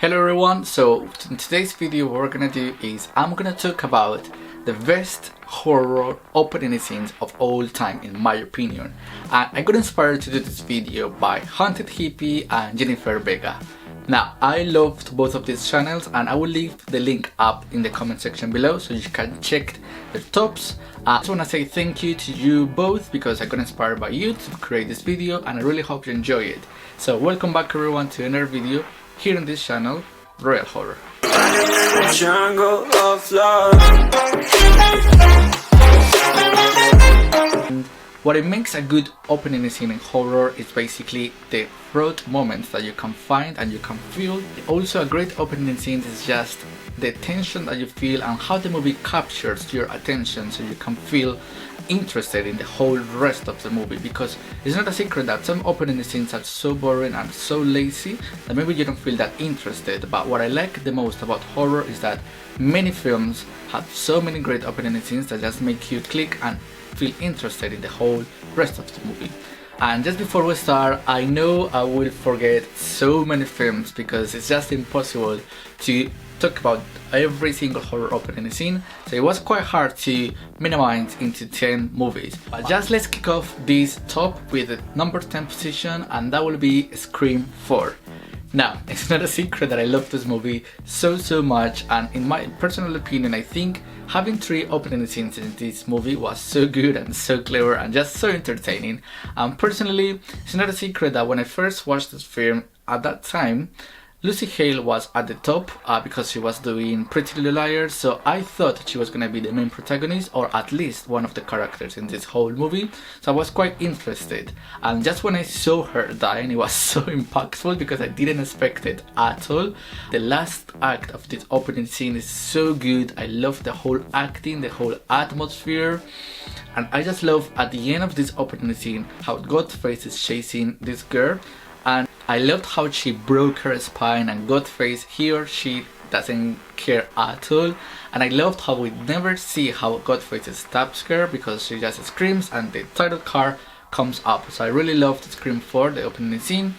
Hello everyone, so in today's video what we're gonna do is I'm gonna talk about the best horror opening scenes of all time in my opinion. And I got inspired to do this video by Haunted Hippie and Jennifer Vega. Now I loved both of these channels and I will leave the link up in the comment section below so you can check their tops. I just want to say thank you to you both because I got inspired by you to create this video and I really hope you enjoy it. So welcome back everyone to another video here on this channel, Royal Horror. Jungle of love. What it makes a good opening scene in horror is basically the throat moments that you can find and you can feel. Also a great opening scene is just the tension that you feel and how the movie captures your attention so you can feel interested in the whole rest of the movie, because it's not a secret that some opening scenes are so boring and so lazy that maybe you don't feel that interested. But what I like the most about horror is that many films have so many great opening scenes that just make you click and feel interested in the whole rest of the movie. And just before we start, I know I will forget so many films because it's just impossible to talk about every single horror opening scene, so it was quite hard to minimize into 10 movies. But just let's kick off this top with the number 10 position, and that will be Scream 4. Now, it's not a secret that I love this movie so much, and in my personal opinion, I think having 3 opening scenes in this movie was so good and so clever and just so entertaining. And personally, it's not a secret that when I first watched this film at that time, Lucy Hale was at the top because she was doing Pretty Little Liars, so I thought she was gonna be the main protagonist or at least one of the characters in this whole movie, so I was quite interested. And just when I saw her dying, it was so impactful because I didn't expect it at all. The last act of this opening scene is so good. I love the whole acting, the whole atmosphere, and I just love at the end of this opening scene how Ghostface is chasing this girl. And I loved how she broke her spine and Ghostface, he or she doesn't care at all. And I loved how we never see how Ghostface stabs her because she just screams and the title card comes up. So I really loved Scream 4, the opening scene.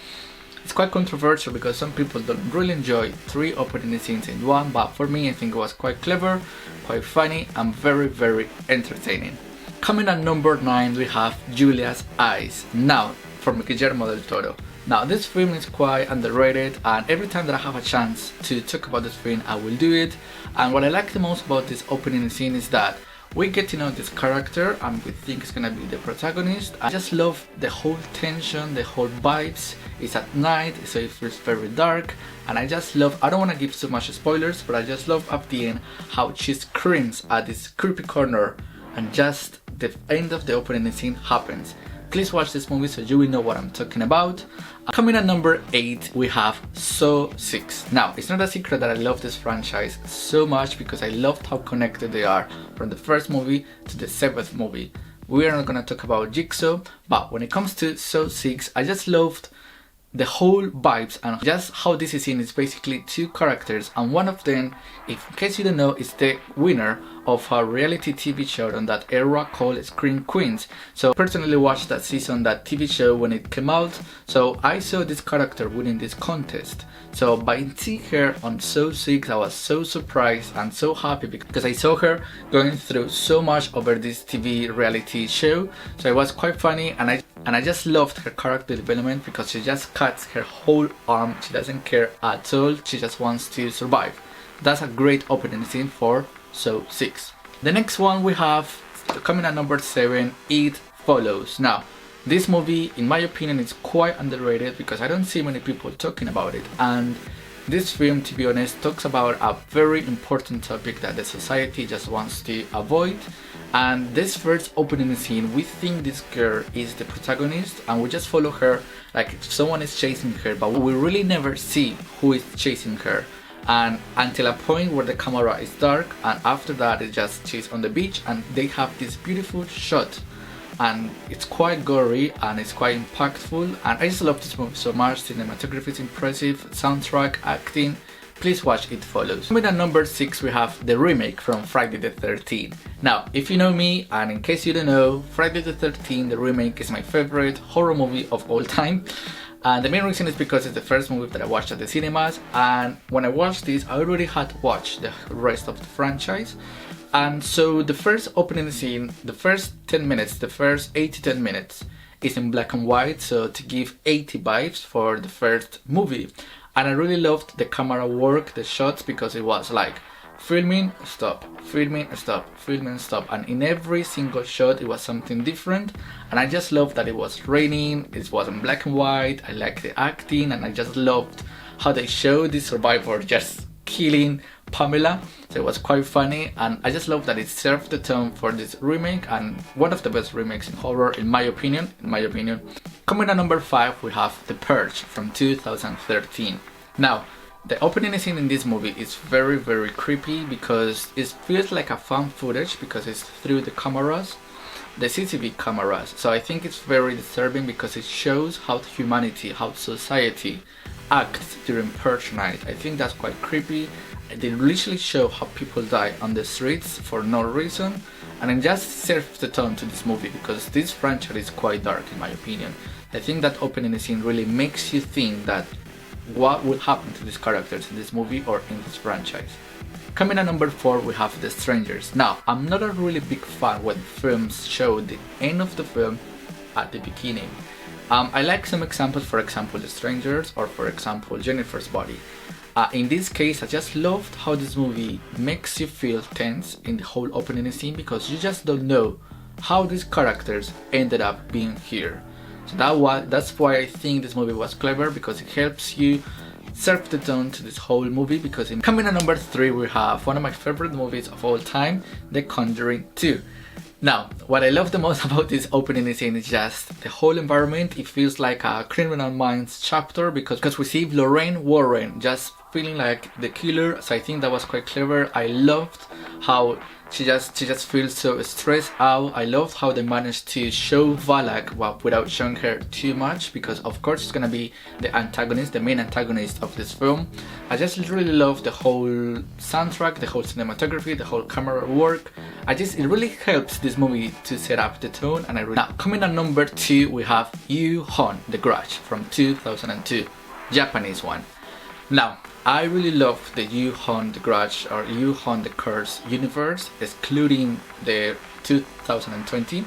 It's quite controversial because some people don't really enjoy 3 opening scenes in one, but for me I think it was quite clever, quite funny and very entertaining. Coming at number 9 we have Julia's Eyes, now from Guillermo del Toro. Now this film is quite underrated and every time that I have a chance to talk about this film I will do it. And what I like the most about this opening scene is that we get to know this character and we think it's gonna be the protagonist. I just love the whole tension, the whole vibes. It's at night so it feels very dark and I just love, I don't want to give so much spoilers, but I just love at the end how she screams at this creepy corner and just the end of the opening scene happens. Please watch this movie so you will know what I'm talking about. Coming at number 8 we have Saw 6. Now it's not a secret that I love this franchise so much because I loved how connected they are from the first movie to the 7th movie. We are not gonna talk about Jigsaw, but when it comes to Saw 6 I just loved the whole vibes and just how this scene is basically 2 characters, and one of them, if in case you don't know, is the winner of a reality TV show on that era called Scream Queens. So I personally watched that season, that TV show when it came out, so I saw this character winning this contest. So by seeing her on Saw 6 I was so surprised and so happy because I saw her going through so much over this TV reality show, so it was quite funny and I just loved her character development because she just cuts her whole arm, she doesn't care at all, she just wants to survive. That's a great opening scene for Saw 6. The next one we have, coming at number 7, It Follows. Now this movie in my opinion is quite underrated because I don't see many people talking about it, and this film, to be honest, talks about a very important topic that the society just wants to avoid. And this first opening scene, we think this girl is the protagonist and we just follow her like someone is chasing her, but we really never see who is chasing her, and until a point where the camera is dark, and after that it's just she's on the beach and they have this beautiful shot and it's quite gory and it's quite impactful, and I just love this movie so much. Cinematography is impressive, soundtrack, acting. Please watch It Follows. Coming at number 6 we have the remake from Friday the 13th. Now if you know me, and in case you don't know, Friday the 13th the remake is my favorite horror movie of all time. And the main reason is because it's the first movie that I watched at the cinemas, and when I watched this, I already had watched the rest of the franchise. And so the first opening scene, the first 10 minutes, the first 8 to 10 minutes is in black and white, so to give 80 vibes for the first movie. And I really loved the camera work, the shots, because it was like filming, stop, filming, stop, filming, stop, and in every single shot it was something different. And I just loved that it was raining, it was in black and white. I liked the acting, and I just loved how they showed the survivor just killing Pamela. So it was quite funny, and I just love that it served the tone for this remake, and one of the best remakes in horror in my opinion. Coming at number 5, we have The Purge from 2013. Now, the opening scene in this movie is very creepy because it feels like a found footage because it's through the cameras, the CCTV cameras. So I think it's very disturbing because it shows how humanity, how society acts during Purge night. I think that's quite creepy. They literally show how people die on the streets for no reason, and it just serves the tone to this movie because this franchise is quite dark in my opinion. I think that opening scene really makes you think that what will happen to these characters in this movie or in this franchise. Coming at number 4, we have The Strangers. Now, I'm not a really big fan when films show the end of the film at the beginning. I like some examples, for example The Strangers, or for example Jennifer's Body. In this case, I just loved how this movie makes you feel tense in the whole opening scene because you just don't know how these characters ended up being here. So that's why I think this movie was clever, because it helps you serve the tone to this whole movie. Because coming at number 3, we have one of my favorite movies of all time, The Conjuring 2. Now, what I love the most about this opening scene is just the whole environment. It feels like a Criminal Minds chapter because we see Lorraine Warren just feeling like the killer. So I think that was quite clever. I loved how she just feels so stressed out. I loved how they managed to show Valak without showing her too much, because of course she's gonna be the antagonist, the main antagonist of this film. I just really love the whole soundtrack, the whole cinematography, the whole camera work. It really helps this movie to set up the tone, and now coming at number 2, we have Yu-Hon the Grudge from 2002, Japanese one. Now, I really love the Yu-Hon the Grudge or Yu-Hon the Curse universe, excluding the 2020.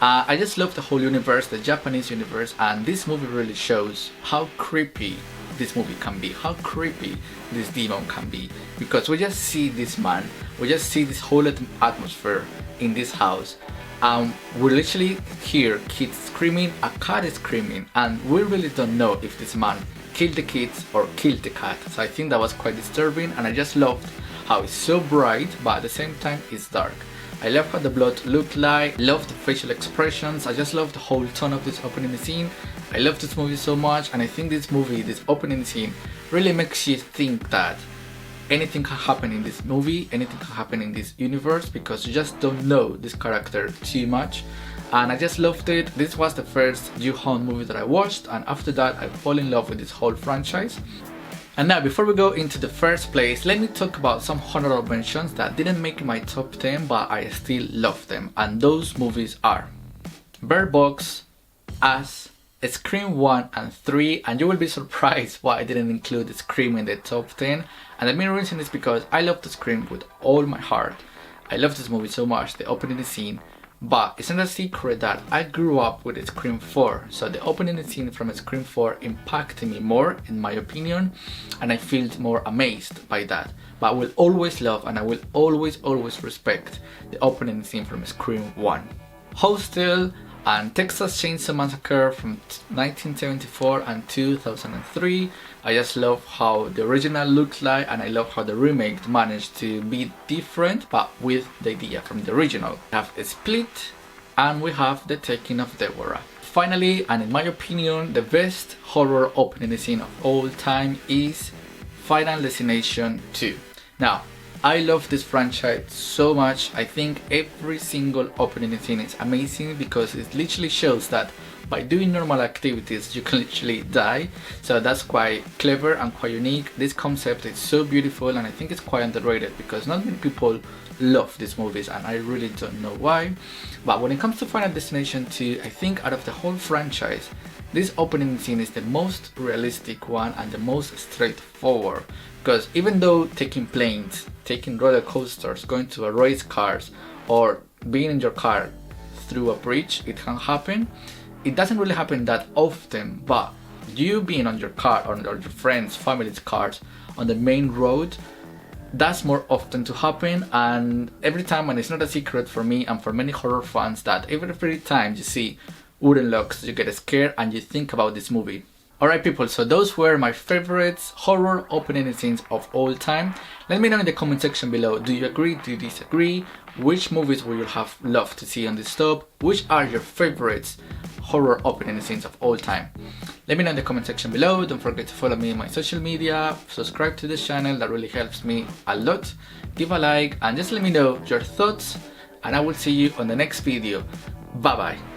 I just love the whole universe, the Japanese universe, and this movie really shows how creepy this movie can be, how creepy this demon can be, because we just see this man, we just see this whole atmosphere in this house. We literally hear kids screaming, a cat is screaming, and we really don't know if this man killed the kids or killed the cat. So I think that was quite disturbing, and I just loved how it's so bright but at the same time it's dark. I love how the blood looked like, love the facial expressions. I just love the whole tone of this opening scene. I love this movie so much, and I think this movie, this opening scene, really makes you think that anything can happen in this movie, anything can happen in this universe, because you just don't know this character too much. And I just loved it. This was the first Yu-Hon movie that I watched, and after that I fell in love with this whole franchise. And now, before we go into the first place, let me talk about some honorable mentions that didn't make my top 10 but I still love them, and those movies are Bird Box, Us, Scream 1 and 3, and you will be surprised why I didn't include Scream in the top 10, and the main reason is because I love the Scream with all my heart. I love this movie so much, the opening scene, but it's not a secret that I grew up with Scream 4, so the opening scene from Scream 4 impacted me more in my opinion, and I feel more amazed by that. But I will always love and I will always respect the opening scene from Scream 1. Hostel and Texas Chainsaw Massacre from 1974 and 2003. I just love how the original looks like, and I love how the remake managed to be different but with the idea from the original. We have Split and we have The Taking of Deborah. Finally, and in my opinion, the best horror opening scene of all time is Final Destination 2. Now, I love this franchise so much. I think every single opening scene is amazing because it literally shows that by doing normal activities you can literally die. So that's quite clever and quite unique. This concept is so beautiful, and I think it's quite underrated because not many people love these movies, and I really don't know why. But when it comes to Final Destination 2, I think out of the whole franchise, this opening scene is the most realistic one and the most straightforward, because even though taking planes, taking roller coasters, going to a race cars, or being in your car through a bridge, it can happen. It doesn't really happen that often, but you being on your car or your friends, family's cars on the main road, that's more often to happen. And every time, and it's not a secret for me and for many horror fans, that every time you see wooden locks, you get scared and you think about this movie. Alright people, so those were my favorites horror opening scenes of all time. Let me know in the comment section below, do you agree, do you disagree? Which movies would you have loved to see on this top? Which are your favorites horror opening scenes of all time? Let me know in the comment section below. Don't forget to follow me on my social media, subscribe to this channel, that really helps me a lot. Give a like and just let me know your thoughts, and I will see you on the next video. Bye bye.